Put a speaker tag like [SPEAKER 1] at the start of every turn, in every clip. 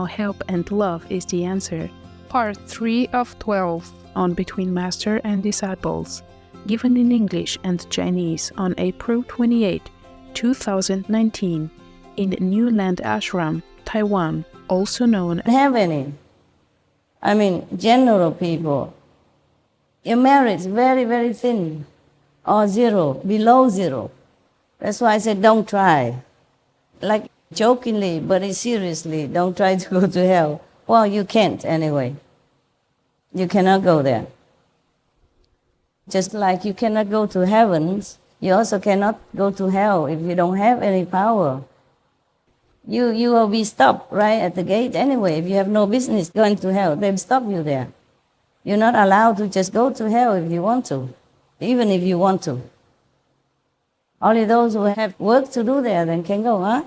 [SPEAKER 1] Help and love is the answer. Part 3 of 12 on Between Master and Disciples, given in English and Chinese on April 28, 2019, in New Land Ashram, Taiwan, also known as
[SPEAKER 2] heaven. General people. Your merit is very, very thin, or zero, below zero. That's why I said don't try. Like jokingly, but seriously, don't try to go to hell. Well, you can't anyway. You cannot go there. Just like you cannot go to heavens, you also cannot go to hell if you don't have any power. You will be stopped right at the gate anyway. If you have no business going to hell, they'll stop you there. You're not allowed to just go to hell if you want to, even if you want to. Only those who have work to do there then can go, huh?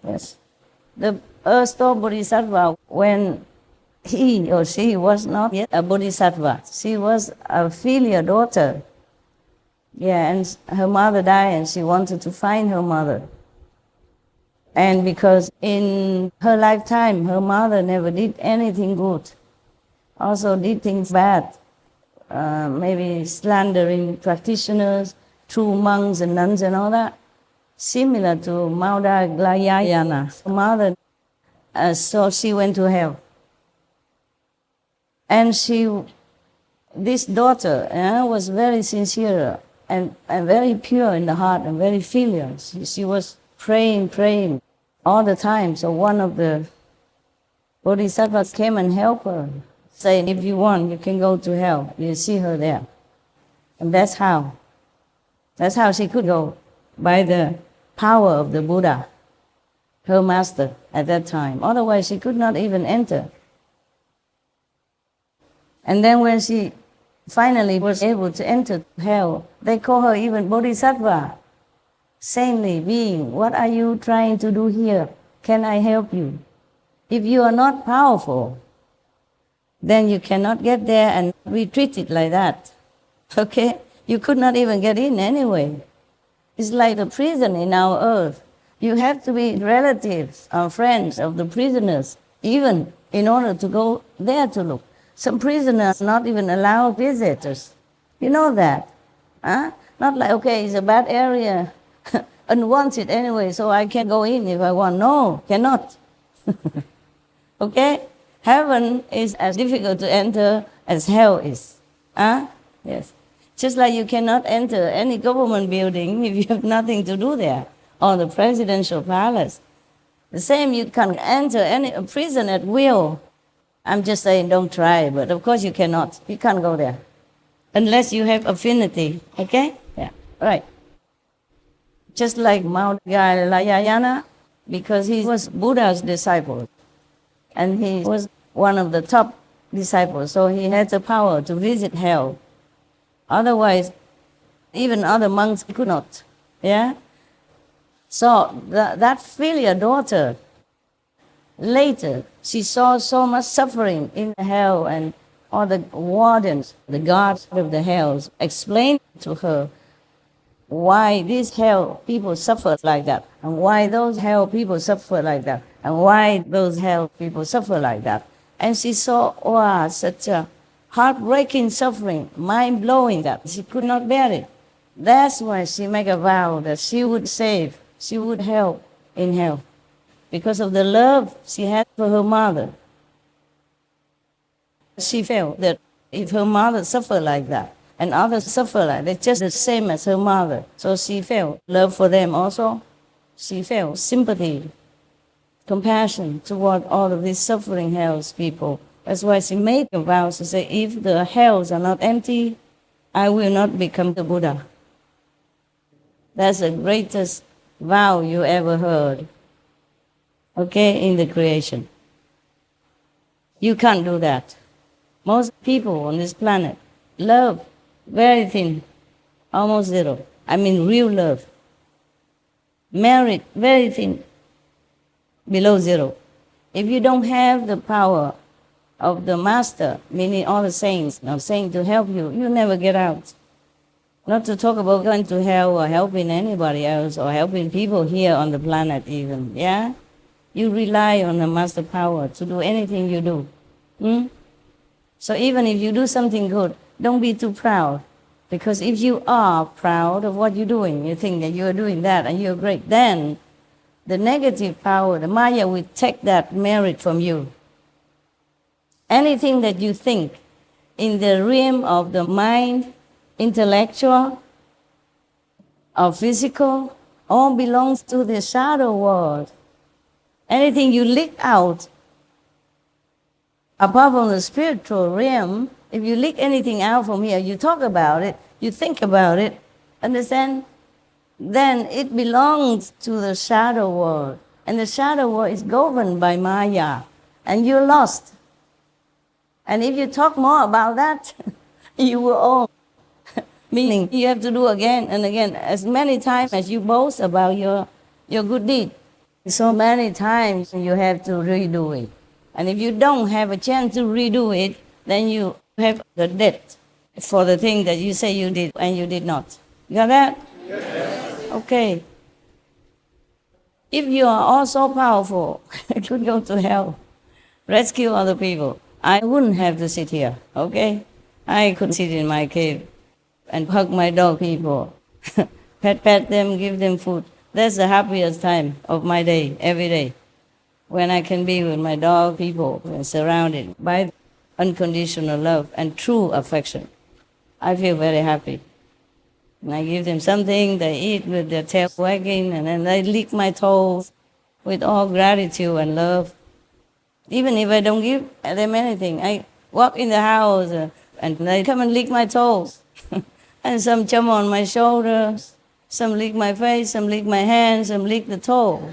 [SPEAKER 2] Yes. The Earth-store Bodhisattva, when he or she was not yet a Bodhisattva, she was a filial daughter. Yeah, and her mother died and she wanted to find her mother. And because in her lifetime, her mother never did anything good, also did things bad, maybe slandering practitioners, true monks and nuns and all that, similar to Glayayana, her mother. So she went to hell. And this daughter was very sincere and very pure in the heart and very filial. She was praying all the time. So one of the Bodhisattvas came and helped her, saying, if you want, you can go to hell. You see her there. And that's how she could go, by the power of the Buddha, her master at that time. Otherwise, she could not even enter. And then when she finally was able to enter hell, they call her even Bodhisattva, saintly being. What are you trying to do here? Can I help you? If you are not powerful, then you cannot get there, and we treat it like that. Okay? You could not even get in anyway. It's like a prison in our earth. You have to be relatives or friends of the prisoners, even in order to go there to look. Some prisoners not even allow visitors. You know that? Huh? Not like, okay, it's a bad area, unwanted anyway, so I can go in if I want. No, cannot. Okay? Heaven is as difficult to enter as hell is. Huh? Yes. Just like you cannot enter any government building if you have nothing to do there, or the presidential palace. The same, you can enter any prison at will. I'm just saying don't try, but of course you cannot. You can't go there. Unless you have affinity, okay? Yeah, right. Just like Mount Gayayana, because he was Buddha's disciple. And he was one of the top disciples, so he had the power to visit hell. Otherwise, even other monks could not. Yeah? So that filial daughter, later, she saw so much suffering in hell, and all the wardens, the guards of the hells, explained to her why these hell people suffered like that, and why those hell people suffer like that, and why those hell people suffer like that. And she saw, wow, such a heartbreaking suffering, mind-blowing, that she could not bear it. That's why she made a vow that she would save, she would help in hell, because of the love she had for her mother. She felt that if her mother suffered like that, and others suffer like that, just the same as her mother, so she felt love for them also. She felt sympathy, compassion toward all of these suffering hells people. That's why she made a vow to say, if the hells are not empty, I will not become the Buddha. That's the greatest vow you ever heard, okay, in the creation. You can't do that. Most people on this planet, love, very thin, almost zero. Real love. Merit, very thin, below zero. If you don't have the power of the master, meaning all the saints, saying to help you, you never get out. Not to talk about going to hell or helping anybody else or helping people here on the planet even, yeah? You rely on the master power to do anything you do. Hmm? So even if you do something good, don't be too proud. Because if you are proud of what you're doing, you think that you're doing that and you're great, then the negative power, the Maya, will take that merit from you. Anything that you think in the realm of the mind, intellectual, or physical, all belongs to the shadow world. Anything you leak out, apart from the spiritual realm, if you leak anything out from here, you talk about it, you think about it, understand? Then it belongs to the shadow world. And the shadow world is governed by Maya. And you're lost. And if you talk more about that, you will own. Meaning you have to do again and again, as many times as you boast about your good deed. So many times you have to redo it. And if you don't have a chance to redo it, then you have the debt for the thing that you say you did and you did not. You got that? Yes. Okay. If you are all so powerful, you could go to hell, rescue other people. I wouldn't have to sit here, okay? I could sit in my cave and hug my dog people, pet them, give them food. That's the happiest time of my day, every day, when I can be with my dog people and surrounded by unconditional love and true affection. I feel very happy. And I give them something, they eat with their tail wagging, and then they lick my toes with all gratitude and love. Even if I don't give them anything, I walk in the house and they come and lick my toes. And some jump on my shoulders, some lick my face, some lick my hands, some lick the toe.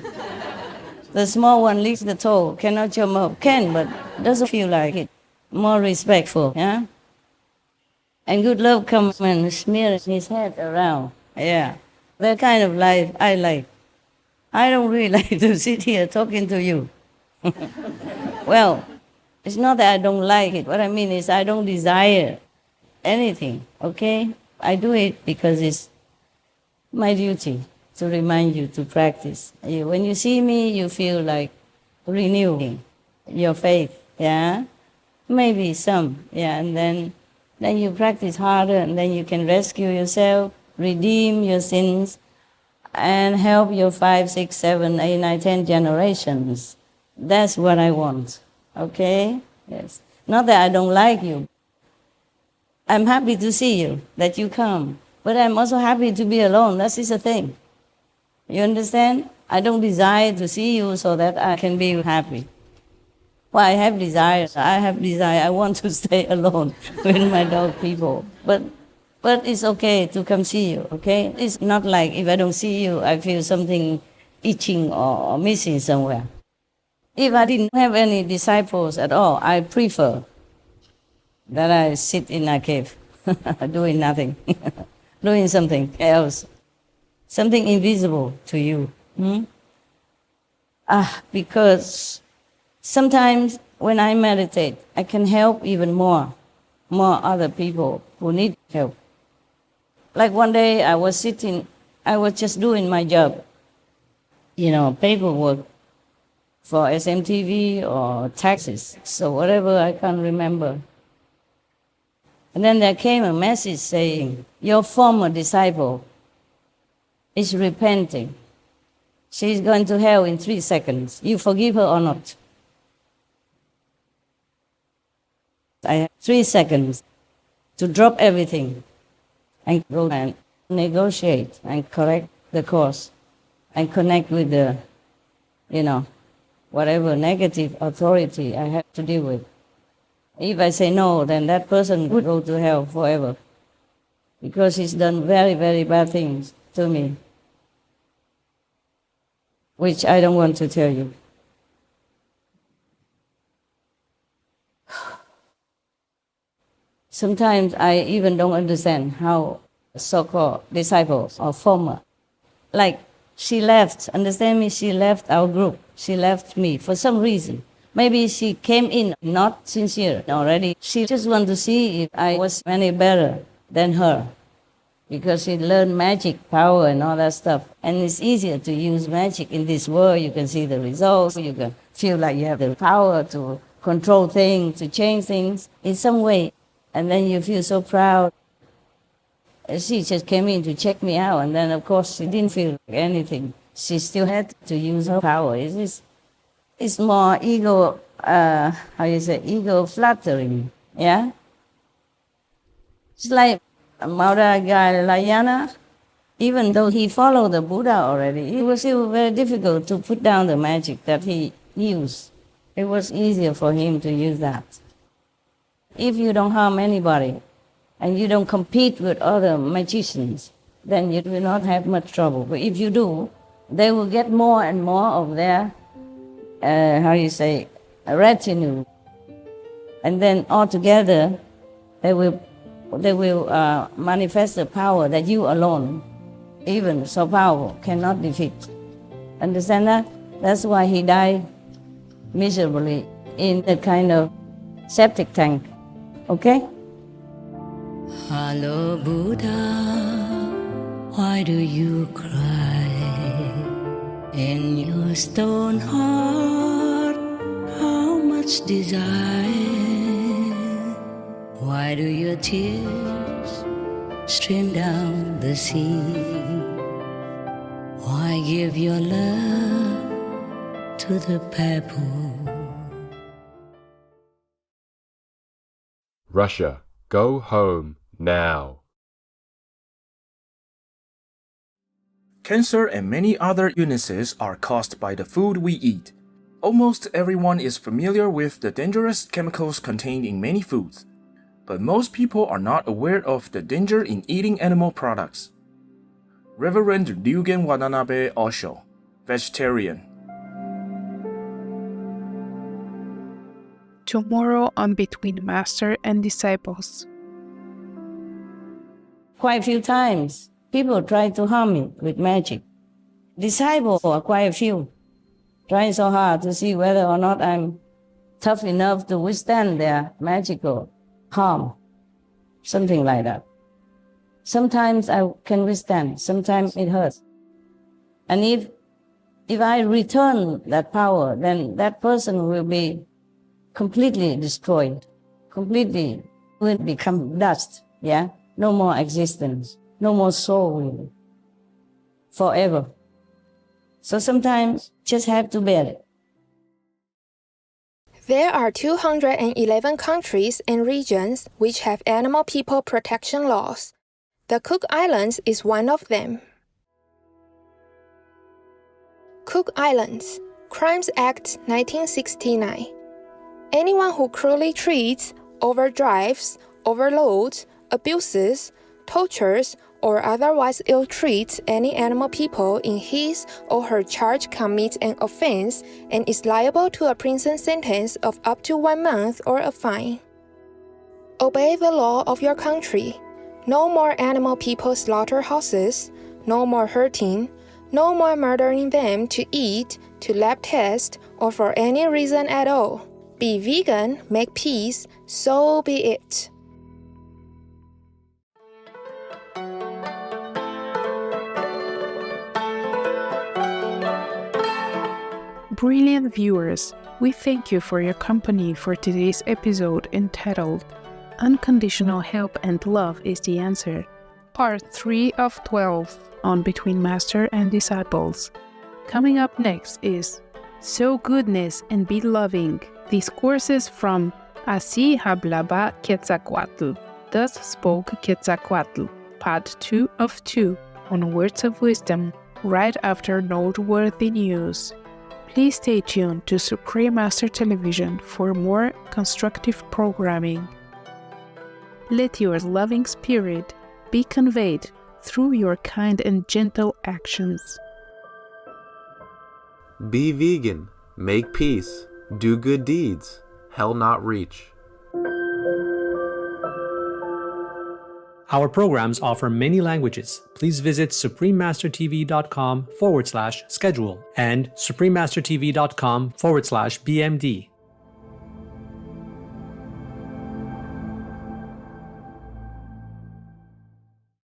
[SPEAKER 2] The small one licks the toe, cannot jump up, can, but doesn't feel like it. More respectful, yeah? And good love comes and smears his head around, yeah. That kind of life I like. I don't really like to sit here talking to you. Well, it's not that I don't like it. What I mean is I don't desire anything, okay? I do it because it's my duty to remind you to practice. When you see me, you feel like renewing your faith, yeah? Maybe some, yeah, and then you practice harder, and then you can rescue yourself, redeem your sins, and help your 5, 6, 7, 8, 9, 10 generations. That's what I want, okay? Yes. Not that I don't like you. I'm happy to see you, that you come. But I'm also happy to be alone. That is a thing. You understand? I don't desire to see you so that I can be happy. Well, I have desires. I want to stay alone with my dog people. But it's okay to come see you, okay? It's not like if I don't see you, I feel something itching or missing somewhere. If I didn't have any disciples at all, I prefer that I sit in a cave, doing nothing, doing something else, something invisible to you. Because sometimes when I meditate, I can help even more other people who need help. Like one day I was just doing my job, paperwork for SMTV or taxes, so whatever, I can't remember. And then there came a message saying, your former disciple is repenting. She's going to hell in 3 seconds. You forgive her or not? I have 3 seconds to drop everything and go and negotiate and correct the course and connect with the, whatever negative authority I have to deal with. If I say no, then that person would go to hell forever because he's done very, very bad things to me, which I don't want to tell you. Sometimes I even don't understand how so-called disciples or former, like she left, understand me, she left our group, she left me for some reason. Maybe she came in not sincere already. She just wanted to see if I was any better than her. because he learned magic power and all that stuff. And it's easier to use magic in this world. You can see the results. You can feel like you have the power to control things, to change things in some way. And then you feel so proud. She just came in to check me out, and then, of course, she didn't feel anything. She still had to use her power. It's more ego, ego flattering, yeah? It's like Maudgalyayana, even though he followed the Buddha already, it was still very difficult to put down the magic that he used. It was easier for him to use that. If you don't harm anybody, and you don't compete with other magicians, then you will not have much trouble. But if you do, they will get more and more of their, retinue. And then altogether, they will manifest the power that you alone, even so powerful, cannot defeat. Understand that? That's why he died miserably in a kind of septic tank. Okay?
[SPEAKER 3] Hello, Buddha, why do you cry? In your stone heart, how much desire? Why do your tears stream down the sea? Why give your love to the pebble?
[SPEAKER 4] Russia, go home now.
[SPEAKER 5] Cancer and many other illnesses are caused by the food we eat. Almost everyone is familiar with the dangerous chemicals contained in many foods, but most people are not aware of the danger in eating animal products. Reverend Ryugen Watanabe Osho, vegetarian.
[SPEAKER 1] Tomorrow on Between Master and Disciples.
[SPEAKER 2] Quite a few times, people try to harm me with magic. Disciples are quite a few, trying so hard to see whether or not I'm tough enough to withstand their magical harm, something like that. Sometimes I can withstand, sometimes it hurts. And if I return that power, then that person will be completely destroyed, completely will become dust, yeah? No more existence, no more soul, really, forever. So sometimes just have to bear it.
[SPEAKER 6] There are 211 countries and regions which have animal people protection laws. The Cook Islands is one of them. Cook Islands, Crimes Act 1969. Anyone who cruelly treats, overdrives, overloads, abuses, tortures, or otherwise ill-treats any animal people in his or her charge commits an offense and is liable to a prison sentence of up to 1 month or a fine. Obey the law of your country. No more animal people slaughterhouses, no more hurting, no more murdering them to eat, to lab test, or for any reason at all. Be vegan, make peace, so be it.
[SPEAKER 1] Brilliant viewers, we thank you for your company for today's episode entitled Unconditional Help and Love is the Answer, Part 3 of 12 on Between Master and Disciples. Coming up next is Sow Goodness and Be Loving, Discourses from Así hablaba Quetzalcoatl, Thus Spoke Quetzalcoatl, Part 2 of 2 on Words of Wisdom, right after Noteworthy News. Please stay tuned to Supreme Master Television for more constructive programming. Let your loving spirit be conveyed through your kind and gentle actions.
[SPEAKER 7] Be vegan, make peace, do good deeds, hell not reach.
[SPEAKER 8] Our programs offer many languages. Please visit suprememastertv.com/schedule and suprememastertv.com/BMD.